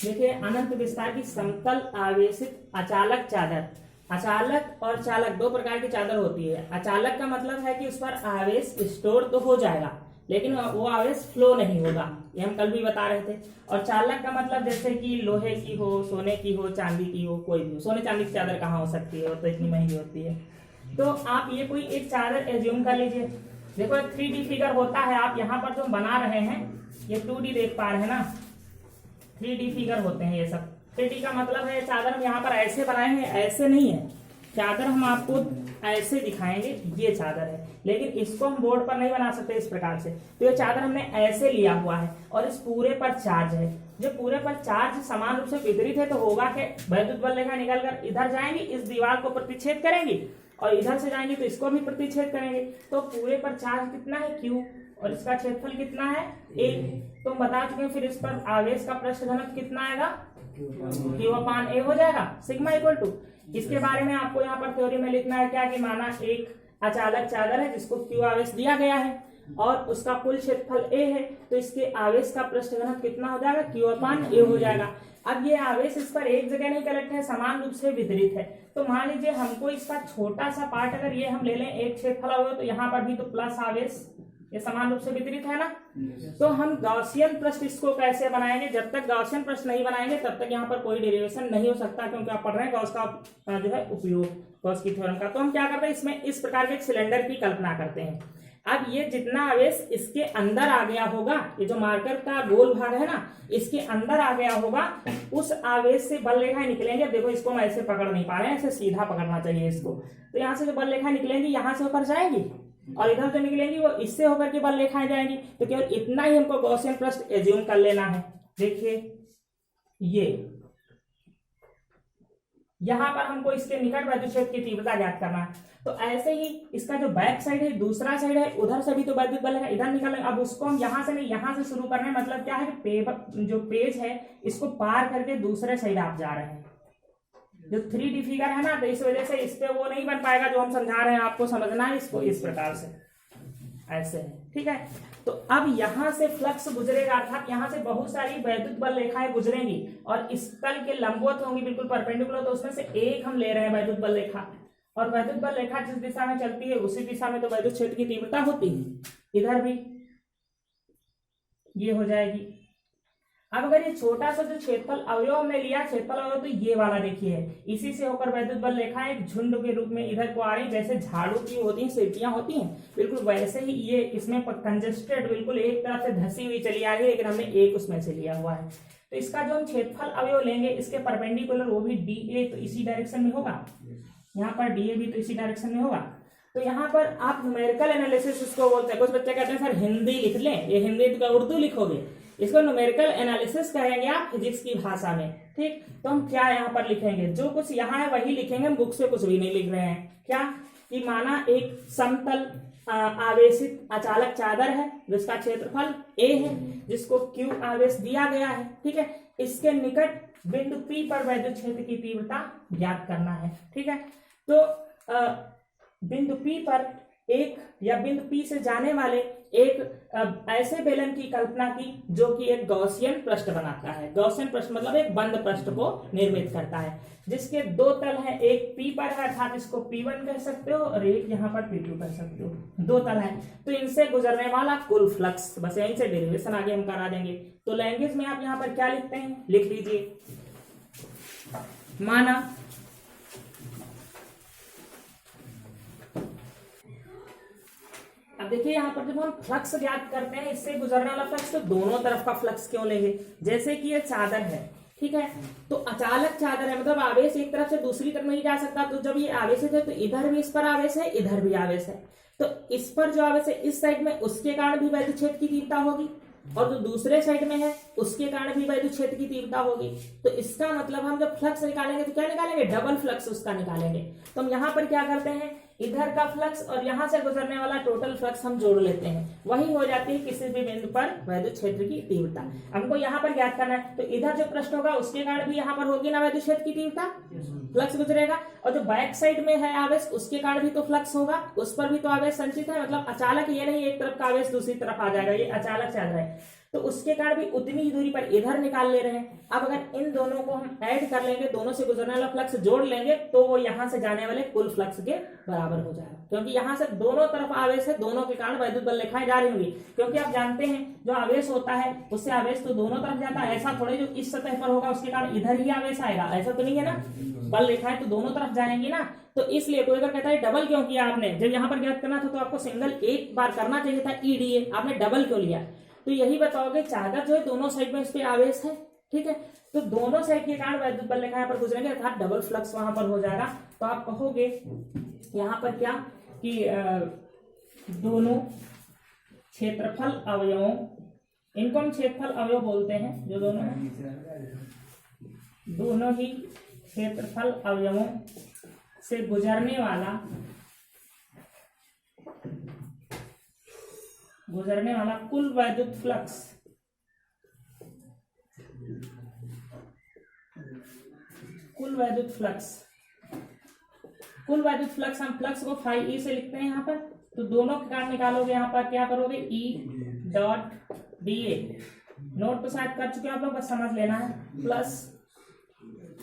देखिए अनंत विस्तार की समतल आवेशित अचालक चादर। अचालक और चालक दो प्रकार की चादर होती है। अचालक का मतलब है कि उस पर आवेश स्टोर तो हो जाएगा लेकिन वो आवेश फ्लो नहीं होगा, ये हम कल भी बता रहे थे। और चालक का मतलब जैसे कि लोहे की हो, सोने की हो, चांदी की हो, कोई भी हो। सोने चांदी की चादर कहाँ हो सकती है, वो तो इतनी महंगी होती है। तो आप ये कोई एक चादर एज्यूम कर लीजिए। देखो 3D फिगर होता है, आप यहाँ पर जो बना रहे हैं ये 2D देख पा रहे हैं ना, 3D फिगर होते हैं ये सब। 3D का मतलब है चादर हम यहाँ पर ऐसे बनाए हैं, ऐसे नहीं है। चादर हम आपको ऐसे दिखाएंगे, ये चादर है, लेकिन इसको हम बोर्ड पर नहीं बना सकते इस प्रकार से। तो ये चादर हमने ऐसे लिया हुआ है और इस पूरे पर चार्ज है। जो पूरे पर चार्ज समान रूप से वितरित है तो होगा कि वैद्युत बल रेखा निकलकर इधर जाएंगी, इस दीवार को प्रतिच्छेद करेंगी, और इधर से जाएंगी तो इसको भी प्रतिच्छेद करेंगे। तो पूरे पर चार्ज कितना है, Q, और इसका क्षेत्रफल कितना है, 1। तो हम बता चुके हैं। फिर इस पर आवेश का पृष्ठ घनत्व कितना आएगा, Q/A हो जाएगा, सिग्मा इक्वल टू। इसके बारे में आपको यहाँ पर थ्योरी में लिखना है क्या, कि माना एक अचालक चादर है जिसको Q आवेश दिया गया है और उसका कुल क्षेत्रफल A है, तो इसके आवेश का पृष्ठ घनत्व कितना हो जाएगा, Q/A हो जाएगा। अब ये आवेश इस पर एक जगह नहीं कलेक्ट है, समान रूप से वितरित है। तो मान लीजिए हमको इसका छोटा सा पार्ट अगर ये हम ले लें, एक क्षेत्रफल हो तो यहाँ पर भी तो प्लस आवेश, ये समान रूप से वितरित है ना। तो हम गॉसियन पृष्ठ इसको कैसे बनाएंगे, जब तक गॉसियन पृष्ठ नहीं बनाएंगे तब तक यहाँ पर कोई डेरिवेशन नहीं हो सकता, क्योंकि आप पढ़ रहे हैं गॉस का जो है उपयोग, गॉस की थ्योरम का। तो हम क्या करते हैं, इसमें इस प्रकार के एक सिलेंडर की कल्पना करते हैं। अब ये जितना आवेश इसके अंदर आ गया होगा, ये जो मार्कर का गोल भाग है ना, इसके अंदर आ गया होगा, उस आवेश से बल रेखाएं निकलेंगे। अब देखो इसको हम ऐसे पकड़ नहीं पा रहे हैं, ऐसे सीधा पकड़ना चाहिए इसको। तो यहाँ से जो बल रेखाएं निकलेंगी यहाँ से होकर जाएंगी, और इधर जो निकलेंगी वो इससे होकर के बल रेखाएं जाएंगी। तो केवल इतना ही हमको गॉसियन पृष्ठ एज्यूम कर लेना है। देखिए ये यहां पर हमको इसके निकट वैद्युत क्षेत्र की तीव्रता ज्ञात करना है। तो ऐसे ही इसका जो बैक साइड है, दूसरा साइड है, उधर से भी तो वैद्युत बल है, इधर निकल। अब उसको हम यहां से नहीं, यहां से शुरू कर रहे हैं। मतलब क्या है कि जो पेज है इसको पार करके दूसरे साइड आप जा रहे हैं। जो 3D फिगर है ना, तो इस वजह से इस पे वो नहीं बन पाएगा जो हम समझा रहे हैं। आपको समझना है इसको इस प्रकार से, ऐसे है, ठीक है। तो अब यहां से फ्लक्स गुजरेगा, अर्थात यहां से बहुत सारी वैद्युत बल रेखाएं गुजरेंगी और इस तल के लंबवत होंगी, बिल्कुल परपेंडिकुलर। तो उसमें से एक हम ले रहे हैं वैद्युत बल रेखा, और वैद्युत बल रेखा जिस दिशा में चलती है उसी दिशा में तो वैद्युत क्षेत्र की तीव्रता होती है। इधर भी ये हो जाएगी। अब अगर ये छोटा सा जो क्षेत्रफल अवयव हमने लिया, क्षेत्रफल अवयव, तो ये वाला देखिए, इसी से होकर वैद्युत बल रेखाएं एक झुंड के रूप में इधर को आ रही, जैसे झाड़ू की होती हैं, सीटियां होती हैं, बिल्कुल वैसे ही ये इसमें कंजेस्टेड, बिल्कुल एक तरफ से धसी हुई चली आ रही है, लेकिन हमने एक उसमें से लिया हुआ है। तो इसका जो हम क्षेत्रफल अवयव लेंगे, इसके परपेंडिकुलर, वो भी DA तो इसी डायरेक्शन में होगा, यहाँ पर DA भी तो इसी डायरेक्शन में होगा। तो यहाँ पर आप न्यूमेरिकल एनालिसिस इसको बोलते हैं। कुछ बच्चे कहते हैं सर हिंदी लिख लें, ये हिंदी का उर्दू लिखोगे, इसको न्यूमेरिकल एनालिसिस कहेंगे आप फिजिक्स की भाषा में, ठीक। तो हम क्या यहाँ पर लिखेंगे, जो कुछ यहाँ है वही लिखेंगे, हम बुक से कुछ भी नहीं लिख रहे हैं। क्या कि माना एक समतल आवेशित अचालक चादर है जिसका क्षेत्रफल A है, जिसको Q आवेश दिया गया है, ठीक है। इसके निकट बिंदु P पर वैद्युत क्षेत्र की तीव्रता ज्ञात करना है, ठीक है। तो बिंदु P पर एक या बिंदु P से जाने वाले एक ऐसे बेलन की कल्पना की जो कि एक गॉसियन पृष्ठ बनाता है। गॉसियन पृष्ठ मतलब एक बंद पृष्ठ को निर्मित करता है, जिसके दो तल हैं, एक P पर है अर्थात इसको P1 कह सकते हो, और एक यहाँ पर P2 कह सकते हो, दो तल है। तो इनसे गुजरने वाला कुल फ्लक्स, बस यहीं से डेरिवेशन आगे हम करा देंगे। तो लैंग्वेज में आप यहाँ पर क्या लिखते हैं, लिख लीजिए, माना अब देखिए यहाँ पर जब हम फ्लक्स ज्ञात करते हैं, इससे गुजरने वाला फ्लक्स, तो दोनों तरफ का फ्लक्स क्यों लेंगे। जैसे कि ये चादर है, ठीक है, तो अचालक चादर है, मतलब आवेश एक तरफ से दूसरी तरफ नहीं जा सकता। तो जब ये आवेशित है तो इधर भी इस पर आवेश है, इधर भी आवेश है, तो इस पर जो आवेश है इस साइड में, उसके कारण भी वैद्युत क्षेत्र की तीव्रता होगी, और जो दूसरे साइड में है उसके कारण भी वैद्युत क्षेत्र की तीव्रता होगी। तो इसका मतलब हम जब फ्लक्स निकालेंगे तो क्या निकालेंगे, डबल फ्लक्स उसका निकालेंगे। तो हम यहाँ पर क्या करते हैं, इधर का फ्लक्स और यहां से गुजरने वाला टोटल फ्लक्स हम जोड़ लेते हैं, वही हो जाती है किसी भी बिंदु पर वैद्युत क्षेत्र की तीव्रता। हमको यहाँ पर ज्ञात करना है, तो इधर जो पृष्ठ होगा उसके कारण भी यहाँ पर होगी ना वैद्युत क्षेत्र की तीव्रता, फ्लक्स गुजरेगा। और जो बैक साइड में है आवेश, उसके कारण भी तो फ्लक्स होगा, उस पर भी तो आवेश संचित है। मतलब अचालक ये नहीं एक तरफ का आवेश दूसरी तरफ आ जाएगा, ये अचालक चल रहा है। तो उसके कारण भी उतनी ही दूरी पर इधर निकाल ले रहे हैं। अब अगर इन दोनों को हम ऐड कर लेंगे, दोनों से गुजरने वाला फ्लक्स जोड़ लेंगे, तो वो यहां से जाने वाले कुल फ्लक्स के बराबर हो जाएगा, क्योंकि यहां से दोनों तरफ आवेश है, दोनों के कारण वैद्युत बल रेखाएं जा रही होंगी। क्योंकि आप जानते हैं जो आवेश होता है उससे आवेश तो दोनों तरफ जाता है, ऐसा थोड़े जो इस सतह पर होगा उसके कारण इधर ही आवेश आएगा, ऐसा तो नहीं है ना, बल रेखाएं तो दोनों तरफ जाएंगी ना। तो इसलिए कोई अगर कहता है डबल क्यों किया आपने, जब यहाँ पर ज्ञात करना था तो आपको सिंगल एक बार करना चाहिए था ईडीए, आपने डबल क्यों लिया। तो यही बताओगे चादर जो है दोनों साइड में इस पे आवेश है, ठीक है, तो दोनों साइड के कारण वैद्युत बल रेखा यहाँ पर गुजरेंगे, अर्थात डबल फ्लक्स वहां पर हो जाएगा। तो आप कहोगे यहाँ पर क्या कि दोनों क्षेत्रफल अवयवों, इनको हम क्षेत्रफल अवयव बोलते हैं, जो दोनों ही क्षेत्रफल अवयवों से गुजरने वाला कुल वैद्युत फ्लक्स हम फ्लक्स को फाई ई से लिखते हैं यहाँ पर। तो दोनों के कारण निकालोगे, यहाँ पर क्या करोगे, E dot D A, note तो शायद कर चुके हैं आप लोग, बस समझ लेना है, plus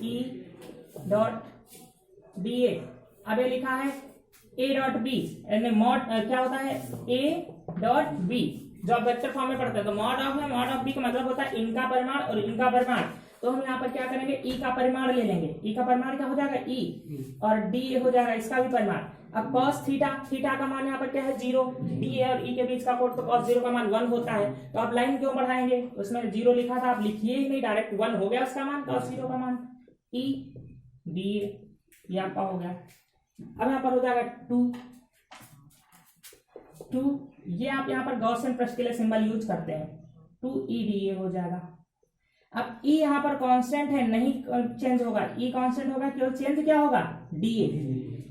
E dot D A. अब ये लिखा है ए डॉट बी, मॉड क्या होता है, ए डॉट बी, जो आप वेक्टर फॉर्म में पढ़ते हैं। तो मॉड ऑफ है, मॉड ऑफ बी का मतलब होता है इनका परिमाण और इनका परिमाण। तो हम यहाँ पर क्या करेंगे, ई का परिमाण ले लेंगे, ई का परिमाण क्या हो जाएगा, ई, और डी हो जाएगा इसका भी परिमाण। अब cos थीटा, थीटा का मान यहाँ पर क्या है, 0, डी ए और ई के बीच का कोण, तो cos 0 का मान 1 होता है। तो आप लाइन क्यों बढ़ाएंगे, उसमें 0 लिखा था, आप लिखिए ही नहीं, डायरेक्ट 1 हो गया उसका मान, cos 0 का मान, ई डी ए, ये आपका हो गया। अब यहाँ पर हो जाएगा 2, ये आप यहाँ पर गॉसियन पृष्ठ के लिए सिंबल यूज करते हैं, 2 ई डी ए हो जाएगा। अब ई यहाँ पर कांस्टेंट है, नहीं चेंज होगा, ई कांस्टेंट होगा, केवल चेंज क्या होगा, डीए,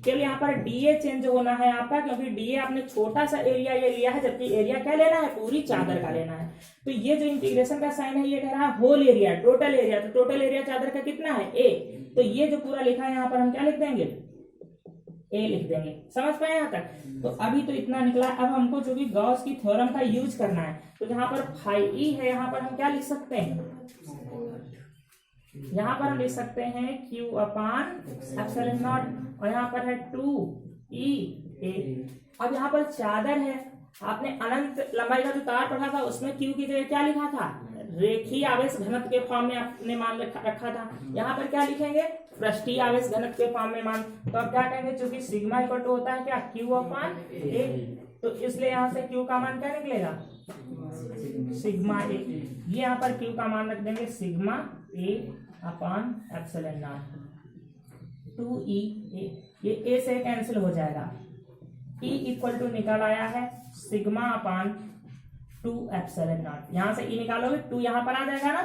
केवल यहाँ पर डीए चेंज होना है आपका, क्योंकि डीए आपने छोटा सा एरिया ये लिया है, जबकि एरिया क्या लेना है, पूरी चादर का लेना है। तो ये जो इंटीग्रेशन का साइन है ये कह रहा है होल एरिया, टोटल एरिया, तो टोटल एरिया चादर का कितना है, ए। तो ये जो पूरा लिखा है यहाँ पर हम क्या लिख देंगे, ए लिख देंगे। समझ पाए यहाँ तक। तो अभी तो इतना निकला। अब हमको जो भी गॉस की थ्योरम का यूज करना है, तो जहां पर फाई ई है यहाँ पर हम क्या लिख सकते हैं, यहाँ पर हम लिख सकते हैं Q अपान एप्सिलॉन नॉट, और यहाँ पर है 2E A। अब यहाँ पर चादर है, आपने अनंत लंबाई का जो तार पढ़ा था उसमें Q की जगह क्या लिखा था, रेखीय आवेश घनत्व के फॉर्म में आपने मान रखा था। यहाँ पर क्या लिखेंगे, पृष्ठीय आवेश घनत्व के फॉर्म में मान। तो अब क्या कहेंगे, चूंकि सिग्मा इक्वल टू होता है क्या, Q अपान A, तो इसलिए यहाँ से Q का मान क्या निकलेगा, सिग्मा A। ये यहाँ पर Q का मान रख देंगे sigma A upon epsilon not 2E A। ये A से कैंसिल हो जाएगा, E इक्वल टू निकल आया है सिग्मा अपान 2 एप्सिलॉन नॉट। यहां से E निकालोगे 2 यहां पर आ जाएगा ना,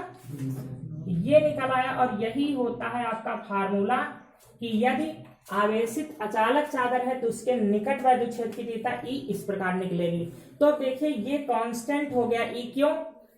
ये निकल आया। और यही होता है आपका फार्मूला कि यदि आवेशित अचालक चादर है तो उसके निकट वैद्युत क्षेत्र की तीव्रता E इस प्रकार निकलेगी। तो देखिए ये कांस्टेंट हो गया E, क्यों,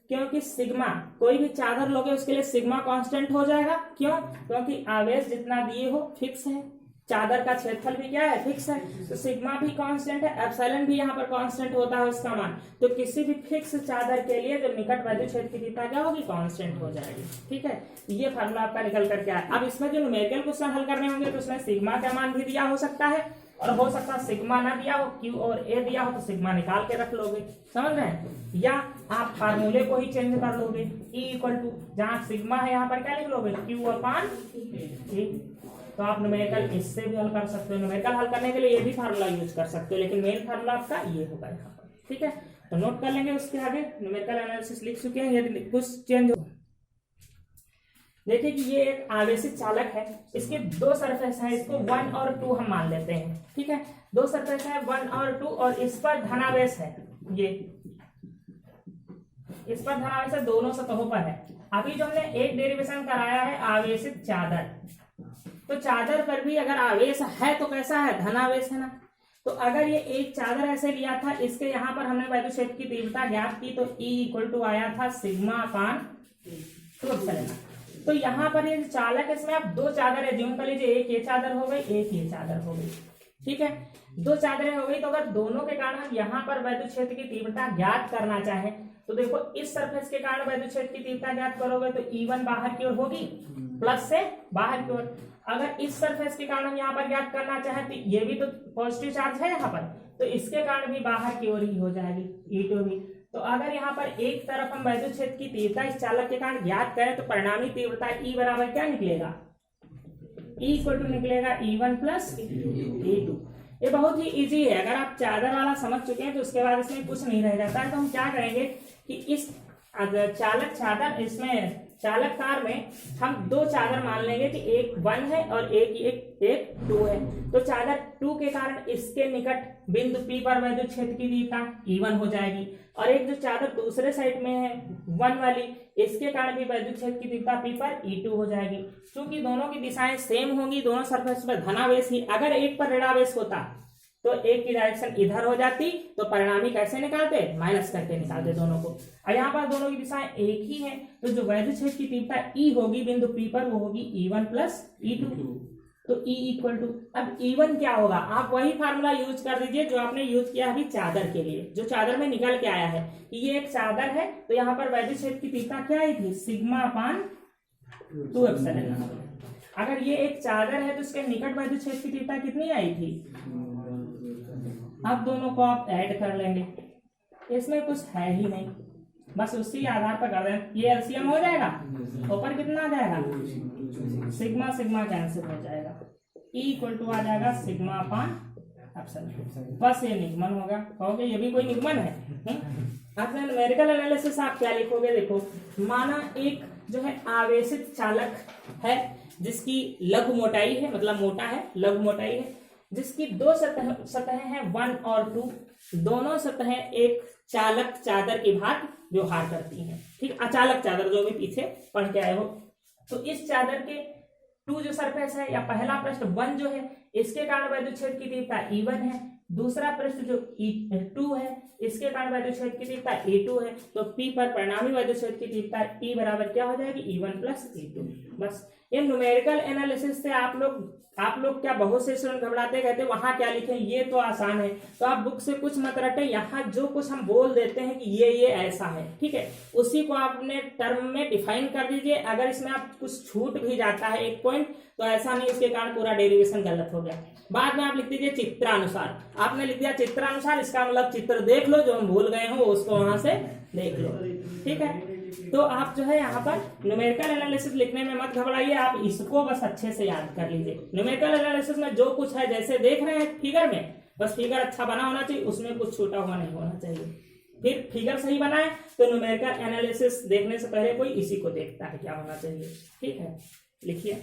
क्योंकि सिग्मा, कोई भी चादर लोगे उसके लिए सिग्मा कांस्टेंट हो जाएगा। क्यों, क्योंकि आवेश जितना दिए हो फिक्स है, चादर का क्षेत्रफल भी क्या है, फिक्स है, तो सिग्मा भी कांस्टेंट है, एप्सिलॉन भी यहाँ पर कांस्टेंट होता है उसका मान। तो किसी भी फिक्स चादर के लिए जो निकट वैद्युत क्षेत्र की तीव्रता क्या होगी, कांस्टेंट हो जाएगी। ठीक है, ये फार्मूला आपका निकल करके आया। अब इसमें जो न्यूमेरिकल क्वेश्चन हल करने होंगे तो उसमें सिग्मा का मान भी दिया हो सकता है, और हो सकता है सिग्मा ना दिया हो, Q और A दिया हो तो सिग्मा निकाल के रख लोगे, समझ रहे हैं, या आप फार्मूले को ही चेंज कर लोगे। E इक्वल टू जहां सिग्मा है यहाँ पर क्या लिख लोगे, Q अपान A। तो आप न्यूमेरिकल इससे भी हल कर सकते हो, न्यूमेरिकल हल करने के लिए ये भी फार्मूला यूज कर सकते हो, लेकिन मेन फार्मूला आपका ये होगा यहाँ पर। ठीक है, तो नोट कर लेंगे, उसके आगे न्यूमेरिकल एनालिसिस लिख चुके हैं, यदि कुछ चेंज हो। देखिए कि ये एक आवेशित चालक है, इसके 2 सरफेस हैं, इसको 1 और 2 हम मान लेते हैं। ठीक है, 2 सरफेस है 1 और 2, और इस पर धनावेश है, ये इस पर धनावेश है, दोनों सतहों पर है। अभी जो हमने एक डेरिवेशन कराया है आवेशित चादर, तो चादर पर भी अगर आवेश है तो कैसा है, धनावेश है ना। तो अगर ये एक चादर ऐसे लिया था, इसके यहाँ पर हमने वैद्युत क्षेत्र की तीव्रता ज्ञात की, तो E इक्वल टू आया था सिग्मा अपान 2 एप्सिलॉन। तो यहाँ पर ये चालक है, इसमें आप 2 चादर है, ज्यूं कर लीजिए, एक ये चादर हो गई, एक ये चादर हो गई। ठीक है, 2 चादरें हो गई। तो अगर दोनों के कारण हम यहाँ पर वैद्युत क्षेत्र की तीव्रता ज्ञात करना चाहें तो देखो इस सरफेस के कारण वैद्युत क्षेत्र की तीव्रता ज्ञात करोगे तो E1 बाहर की ओर होगी, प्लस से बाहर की ओर। अगर इस सरफेस के कारण हम यहाँ पर ज्ञात करना चाहें तो ये भी तो पॉजिटिव चार्ज है यहाँ पर, तो इसके कारण भी बाहर की ओर ही हो जाएगी E2 भी। तो अगर यहाँ पर एक तरफ हम वैद्युत क्षेत्र की तीव्रता इस चालक के कारण ज्ञात करें तो परिणामी तीव्रता E बराबर क्या निकलेगा, E इक्वल टू निकलेगा E1 प्लस E2। ये बहुत ही इजी है, अगर आप चादर वाला समझ चुके हैं तो उसके बाद इसमें कुछ नहीं रह जाता है। तो हम क्या करेंगे कि इस चालक चादर, इसमें चालक तार में हम दो चादर मान लेंगे कि एक 1 है और एक 2 है। तो चादर 2 के कारण इसके निकट बिंदु P पर वैद्युत क्षेत्र की तीव्रता E1 हो जाएगी, और एक जो चादर दूसरे साइड में है 1 वाली, इसके कारण भी वैद्युत क्षेत्र की तीव्रता P पर E2 हो जाएगी। क्योंकि दोनों की दिशाएं सेम होंगी, दोनों सरफेस पर धनावेश ही, अगर एक पर ऋणावेश होता तो एक की डायरेक्शन इधर हो जाती, तो परिणामी कैसे निकालते, माइनस करके निकालते दोनों को। और यहाँ पर दोनों की दिशाएं एक ही हैं, तो जो वैद्युत क्षेत्र की तीव्रता E होगी बिंदु P पर वो होगी E1 प्लस E2। तो E इक्वल टू, अब E1 क्या होगा, आप वही फार्मूला यूज कर दीजिए जो आपने यूज किया अभी चादर के लिए, जो चादर में निकल के आया है कि ये एक चादर है, तो यहाँ पर वैद्युत क्षेत्र की तीव्रता क्या आई थी, सिग्मा अपान 2 एप्सिलॉन। अगर ये एक चादर है तो इसके निकट वैद्युत क्षेत्र की तीव्रता कितनी आई थी, अब दोनों को आप ऐड कर लेंगे, इसमें कुछ है ही नहीं, बस उसी आधार पर कर दें, ये एलसीएम हो जाएगा, ऊपर कितना आ जाएगा, सिग्मा सिग्मा कैंसिल हो जाएगा, E इक्वल टू आ जाएगा सिग्मा अपान एप्सिलॉन। बस ये निगमन होगा, कहोगे ये भी कोई निगमन है। अब न्यूमेरिकल एनालिसिस आप क्या लिखोगे, देखो माना एक जो है आवेशित चालक है जिसकी लघु मोटाई है, मतलब मोटा है, लघु मोटाई है, जिसकी दो सतहें हैं 1 और 2, दोनों सतहें एक चालक चादर की भांति व्यवहार करती हैं, ठीक, अचालक चादर जो भी पीछे पढ़ के आए हो। तो इस चादर के 2 जो सरफेस है, या पहला पृष्ठ 1 जो है, इसके कारण वैद्युत क्षेत्र की तीव्रता E1 है, दूसरा पृष्ठ जो E2 है, इसके कारण वैद्युत क्षेत्र की तीव्रता E2 है। तो P पर परिणामी वैद्युत क्षेत्र की तीव्रता E बराबर क्या हो जाएगी, E1 प्लस E2। बस ये न्यूमेरिकल एनालिसिस से आप लोग क्या बहुत से स्टूडेंट घबराते, कहते वहां क्या लिखें, ये तो आसान है, तो आप बुक से कुछ मत रटे, यहाँ जो कुछ हम बोल देते हैं कि ये ऐसा है, ठीक है, उसी को आपने टर्म में डिफाइन कर दीजिए। अगर इसमें आप कुछ छूट भी जाता है एक पॉइंट तो ऐसा नहीं इसके कारण पूरा डेरिवेशन गलत हो गया। बाद में आप लिख दीजिए चित्रानुसार, आपने लिख दिया चित्रानुसार, इसका मतलब चित्र देख लो, जो हम भूल गए हो उसको वहां से देख लो, ठीक है। तो आप जो है यहाँ पर न्यूमेरिकल एनालिसिस लिखने में मत घबराइए, आप इसको बस अच्छे से याद कर लीजिए। न्यूमेरिकल एनालिसिस में जो कुछ है जैसे देख रहे हैं फिगर में, बस फिगर अच्छा बना होना चाहिए, उसमें कुछ छूटा हुआ नहीं होना चाहिए। फिर फिगर सही बनाए तो न्यूमेरिकल एनालिसिस देखने से पहले कोई इसी को देखता है क्या होना चाहिए, ठीक है। लिखिए